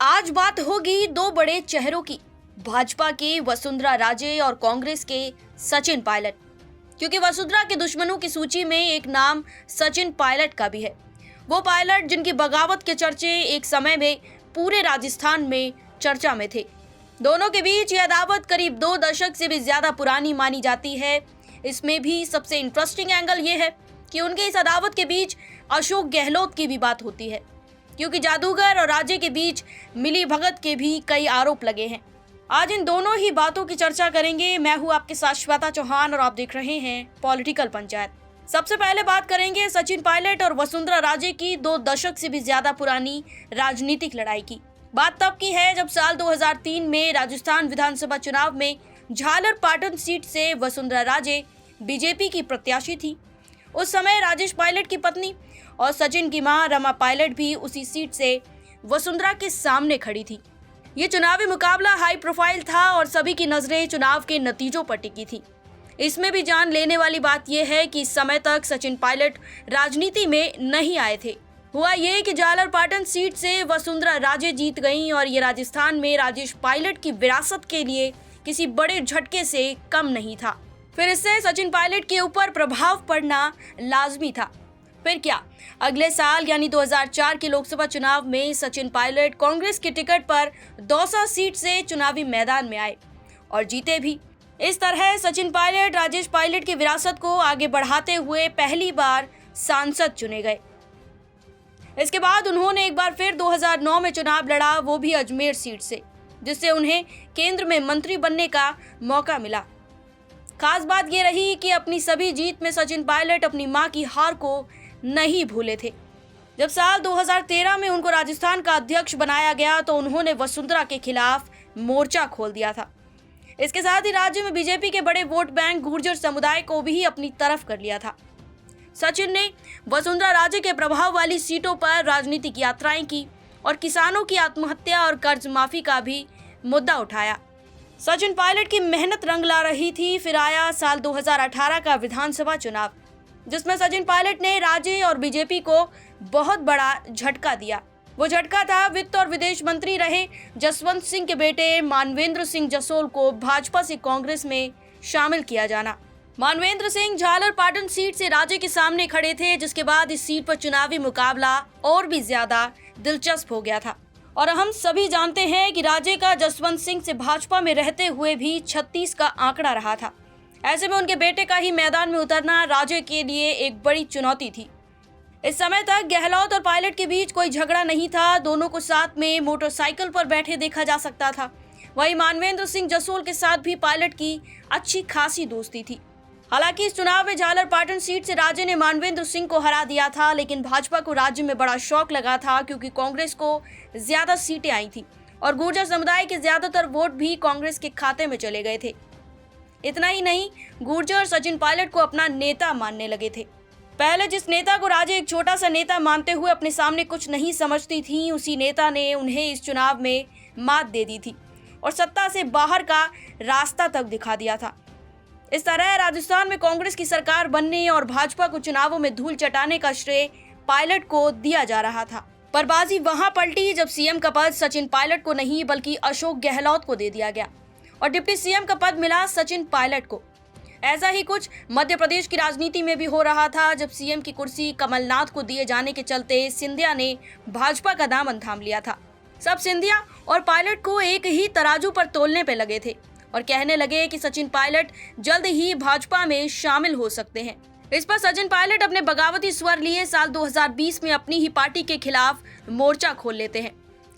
आज बात होगी दो बड़े चेहरों की, भाजपा के वसुंधरा राजे और कांग्रेस के सचिन पायलट। क्योंकि वसुंधरा के दुश्मनों की सूची में एक नाम सचिन पायलट का भी है। वो पायलट जिनकी बगावत के चर्चे एक समय में पूरे राजस्थान में चर्चा में थे। दोनों के बीच यह अदावत करीब 2 दशक से भी ज्यादा पुरानी मानी जाती है। इसमें भी सबसे इंटरेस्टिंग एंगल ये है कि उनके इस अदावत के बीच अशोक गहलोत की भी बात होती है, क्योंकि जादूगर और राजे के बीच मिली भगत के भी कई आरोप लगे हैं। आज इन दोनों ही बातों की चर्चा करेंगे। मैं हूं आपके साथ श्वेता चौहान और आप देख रहे हैं पॉलिटिकल पंचायत। सबसे पहले बात करेंगे सचिन पायलट और वसुंधरा राजे की 2 दशक से भी ज्यादा पुरानी राजनीतिक लड़ाई की। बात तब की है जब साल 2003 में राजस्थान विधानसभा चुनाव में झालर पाटन सीट से वसुंधरा राजे बीजेपी की प्रत्याशी थी। उस समय राजेश पायलट की पत्नी और सचिन की मां रमा पायलट भी उसी सीट से वसुंधरा के सामने खड़ी थी। ये चुनावी मुकाबला हाई प्रोफाइल था और सभी की नजरें चुनाव के नतीजों पर टिकी थी। इसमें भी जान लेने वाली बात यह है कि इस समय तक सचिन पायलट राजनीति में नहीं आए थे। हुआ ये कि झालर पाटन सीट से वसुंधरा राजे जीत गईं और ये राजस्थान में राजेश पायलट की विरासत के लिए किसी बड़े झटके से कम नहीं था। फिर इससे सचिन पायलट के ऊपर प्रभाव पड़ना लाजमी था। फिर क्या, अगले साल यानी 2004 के लोकसभा चुनाव में सचिन पायलट कांग्रेस के टिकट पर दौसा सीट से चुनावी मैदान में आए और जीते भी। इस तरह सचिन पायलट राजेश पायलट की विरासत को आगे बढ़ाते हुए पहली बार सांसद चुने गए। इसके बाद उन्होंने एक बार फिर 2009 में चुनाव लड़ा, वो भी अजमेर सीट से, जिससे उन्हें केंद्र में मंत्री बनने का मौका मिला। खास बात यह रही कि अपनी सभी जीत में सचिन पायलट अपनी मां की हार को नहीं भूले थे। जब साल 2013 में उनको राजस्थान का अध्यक्ष बनाया गया तो उन्होंने वसुंधरा के खिलाफ मोर्चा खोल दिया था। इसके साथ ही राज्य में बीजेपी के बड़े वोट बैंक गुर्जर समुदाय को भी अपनी तरफ कर लिया था। सचिन ने वसुंधरा राजे के प्रभाव वाली सीटों पर राजनीतिक यात्राएं की और किसानों की आत्महत्या और कर्ज माफी का भी मुद्दा उठाया। सचिन पायलट की मेहनत रंग ला रही थी। फिर आया साल 2018 का विधानसभा चुनाव, जिसमें सचिन पायलट ने राजे और बीजेपी को बहुत बड़ा झटका दिया। वो झटका था वित्त और विदेश मंत्री रहे जसवंत सिंह के बेटे मानवेंद्र सिंह जसोल को भाजपा से कांग्रेस में शामिल किया जाना। मानवेंद्र सिंह झालर पाटन सीट से राजे के सामने खड़े थे, जिसके बाद इस सीट पर चुनावी मुकाबला और भी ज्यादा दिलचस्प हो गया था। और हम सभी जानते हैं कि राजे का जसवंत सिंह से भाजपा में रहते हुए भी 36 का आंकड़ा रहा था। ऐसे में उनके बेटे का ही मैदान में उतरना राजे के लिए एक बड़ी चुनौती थी। इस समय तक गहलोत और पायलट के बीच कोई झगड़ा नहीं था। दोनों को साथ में मोटरसाइकिल पर बैठे देखा जा सकता था। वहीं मानवेंद्र सिंह जसोल के साथ भी पायलट की अच्छी खासी दोस्ती थी। हालांकि इस चुनाव में झालर पाटन सीट से राजे ने मानवेंद्र सिंह को हरा दिया था, लेकिन भाजपा को राज्य में बड़ा शौक लगा था, क्योंकि कांग्रेस को ज्यादा सीटें आई थी और गुर्जर समुदाय के ज्यादातर वोट भी कांग्रेस के खाते में चले गए थे। इतना ही नहीं, गुर्जर सचिन पायलट को अपना नेता मानने लगे थे। पहले जिस नेता को राजे एक छोटा सा नेता मानते हुए अपने सामने कुछ नहीं समझती थी, उसी नेता ने उन्हें इस चुनाव में मात दे दी थी और सत्ता से बाहर का रास्ता तक दिखा दिया था। इस तरह राजस्थान में कांग्रेस की सरकार बनने और भाजपा को चुनावों में धूल चटाने का श्रेय पायलट को दिया जा रहा था। पर बाजी वहां पलटी जब सीएम का पद सचिन पायलट को नहीं बल्कि अशोक गहलोत को दे दिया गया और डिप्टी सीएम का पद मिला सचिन पायलट को। ऐसा ही कुछ मध्य प्रदेश की राजनीति में भी हो रहा था, जब सीएम की कुर्सी कमलनाथ को दिए जाने के चलते सिंधिया ने भाजपा का दामन थाम लिया था। सब सिंधिया और पायलट को एक ही तराजू पर तोलने पे लगे थे और कहने लगे कि सचिन पायलट जल्द ही भाजपा में शामिल हो सकते हैं। इस पर सचिन पायलट अपने बगावती स्वर लिए साल 2020 में अपनी ही पार्टी के खिलाफ मोर्चा खोल लेते हैं।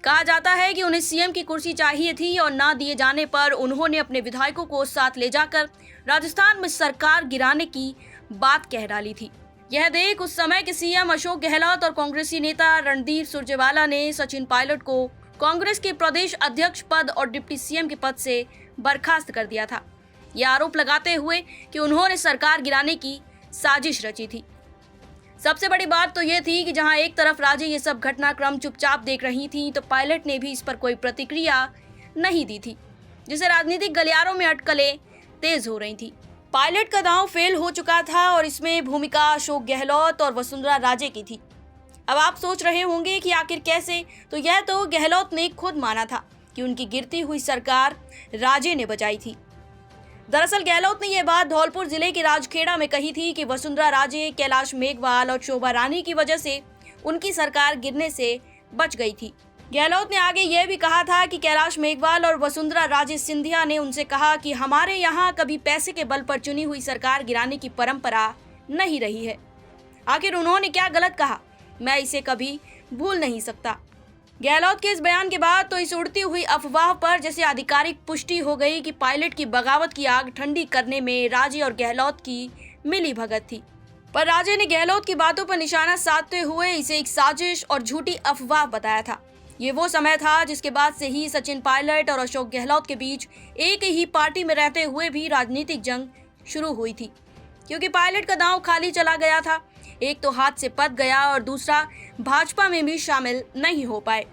कहा जाता है कि उन्हें सीएम की कुर्सी चाहिए थी और ना दिए जाने पर उन्होंने अपने विधायकों को साथ ले जाकर राजस्थान में सरकार गिराने की बात कह डाली थी। यह देख उस समय के सीएम अशोक गहलोत और कांग्रेसी नेता रणदीप सुरजेवाला ने सचिन पायलट को कांग्रेस के प्रदेश अध्यक्ष पद और डिप्टी सीएम के पद से बर्खास्त कर दिया था, यह आरोप लगाते हुए कि उन्होंने सरकार गिराने की साजिश रची थी। सबसे बड़ी बात तो ये थी कि जहां एक तरफ राजे ये सब घटनाक्रम चुपचाप देख रही थी, तो पायलट ने भी इस पर कोई प्रतिक्रिया नहीं दी थी, जिससे राजनीतिक गलियारों में अटकलें तेज हो रही थी। पायलट का दांव फेल हो चुका था और इसमें भूमिका अशोक गहलोत और वसुंधरा राजे की थी। अब आप सोच रहे होंगे कि आखिर कैसे, तो यह तो गहलोत ने खुद माना था कि उनकी गिरती हुई सरकार राजे ने बचाई थी। दरअसल गहलोत ने यह बात धौलपुर जिले के राजखेड़ा में कही थी कि वसुंधरा राजे, कैलाश मेघवाल और शोभा रानी की वजह से उनकी सरकार गिरने से बच गई थी। गहलोत ने आगे यह भी कहा था कि कैलाश मेघवाल और वसुंधरा राजे सिंधिया ने उनसे कहा कि हमारे यहाँ कभी पैसे के बल पर चुनी हुई सरकार गिराने की परंपरा नहीं रही है। आखिर उन्होंने क्या गलत कहा, मैं इसे कभी भूल नहीं सकता। गहलोत के इस बयान के बाद तो इस उड़ती हुई अफवाह पर जैसे आधिकारिक पुष्टि हो गई कि पायलट की बगावत की आग ठंडी करने में राजे और गहलोत की मिली भगत थी। पर राजे ने गहलोत की बातों पर निशाना साधते हुए इसे एक साजिश और झूठी अफवाह बताया था। ये वो समय था जिसके बाद से ही सचिन पायलट और अशोक गहलोत के बीच एक ही पार्टी में रहते हुए भी राजनीतिक जंग शुरू हुई थी, क्योंकि पायलट का दांव खाली चला गया था। एक तो हाथ से पत गया और दूसरा भाजपा में भी शामिल नहीं हो पाए।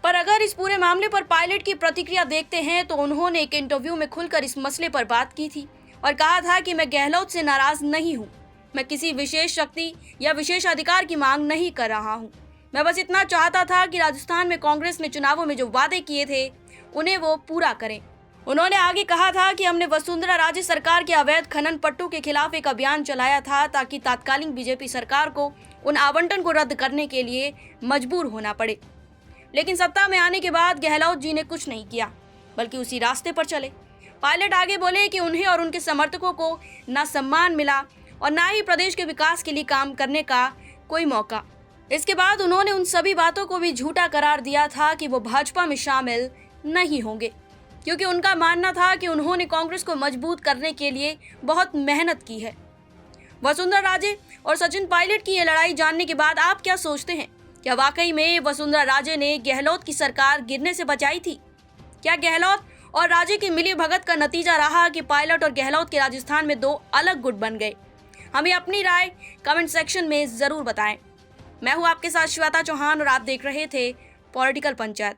पर अगर इस पूरे मामले पर पायलट की प्रतिक्रिया देखते हैं तो उन्होंने एक इंटरव्यू में खुलकर इस मसले पर बात की थी और कहा था कि मैं गहलोत से नाराज नहीं हूँ, मैं किसी विशेष शक्ति या विशेष अधिकार की मांग नहीं कर रहा हूँ। मैं बस इतना चाहता था कि राजस्थान में कांग्रेस ने चुनावों में जो वादे किए थे उन्हें वो पूरा करें। उन्होंने आगे कहा था कि हमने वसुंधरा राजे सरकार के अवैध खनन पट्टों के खिलाफ एक अभियान चलाया था ताकि तत्कालीन बीजेपी सरकार को उन आवंटन को रद्द करने के लिए मजबूर होना पड़े। लेकिन सत्ता में आने के बाद गहलोत जी ने कुछ नहीं किया, बल्कि उसी रास्ते पर चले। पायलट आगे बोले कि उन्हें और उनके समर्थकों को ना सम्मान मिला और ना ही प्रदेश के विकास के लिए काम करने का कोई मौका। इसके बाद उन्होंने उन सभी बातों को भी झूठा करार दिया था कि वो भाजपा में शामिल नहीं होंगे, क्योंकि उनका मानना था कि उन्होंने कांग्रेस को मजबूत करने के लिए बहुत मेहनत की है। वसुंधरा राजे और सचिन पायलट की ये लड़ाई जानने के बाद आप क्या सोचते हैं? क्या वाकई में वसुंधरा राजे ने गहलोत की सरकार गिरने से बचाई थी? क्या गहलोत और राजे की मिली भगत का नतीजा रहा कि पायलट और गहलोत के राजस्थान में दो अलग गुट बन गए? हमें अपनी राय कमेंट सेक्शन में जरूर बताएं। मैं हूं आपके साथ श्वेता चौहान और आप देख रहे थे पॉलिटिकल पंचायत।